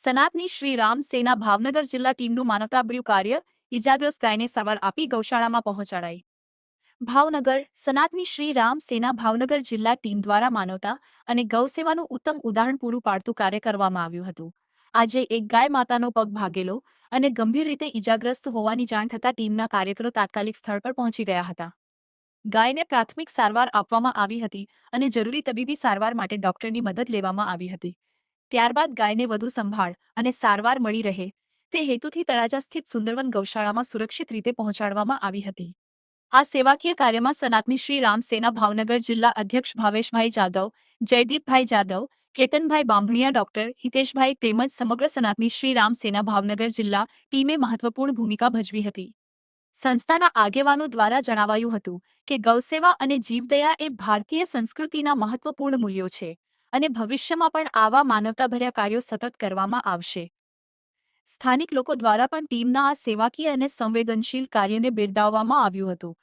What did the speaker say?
સનાતની શ્રી રામ સેના ભાવનગર જિલ્લા ટીમનું માનવતાભર્યું કાર્ય ઇજાગ્રસ્ત ગાયને સારવાર આપી ગૌશાળામાં પહોંચાડાઈ। ભાવનગર સનાતની શ્રી રામ સેના ભાવનગર જિલ્લા ટીમ દ્વારા માનવતા અને ગૌસેવાનું ઉત્તમ ઉદાહરણ પૂરું પાડતું કાર્ય કરવામાં આવ્યું હતું। આજે એક ગાય માતાનો પગ ભાગેલો અને ગંભીર રીતે ઇજાગ્રસ્ત હોવાની જાણ થતાં ટીમના કાર્યકરો તાત્કાલિક સ્થળ પર પહોંચી ગયા હતા। ગાયને પ્રાથમિક સારવાર આપવામાં આવી હતી અને જરૂરી તબીબી સારવાર માટે ડોક્ટરની મદદ લેવામાં આવી હતી। ત્યારબાદ ગાયને વધુ સંભાળ અને સારવાર મળી રહે તે હેતુથી તળાજા સ્થિત સુંદરવન ગૌશાળામાં સુરક્ષિત રીતે પહોંચાડવામાં આવી હતી। આ સેવાકીય કાર્યમાં સનાતની શ્રી રામ સેના ભાવનગર જિલ્લા અધ્યક્ષ ભાવેશભાઈ જાદવ, જયદીપભાઈ જાદવ, કેતનભાઈ બાંભણિયા, ડોક્ટર હિતેશભાઈ તેમજ સમગ્ર સનાતની શ્રી રામ સેના ભાવનગર જિલ્લા ટીમે મહત્વપૂર્ણ ભૂમિકા ભજવી હતી। સંસ્થાના આગેવાનો દ્વારા જણાવાયું હતું કે ગૌસેવા અને જીવદયા એ ભારતીય સંસ્કૃતિના મહત્વપૂર્ણ મૂલ્યો છે અને ભવિષ્યમાં પણ આવા માનવતાભર્યા કાર્યો સતત કરવામાં આવશે। સ્થાનિક લોકો દ્વારા પણ ટીમના આ સેવાકીય અને સંવેદનશીલ કાર્યને બિરદાવવામાં આવ્યું હતું।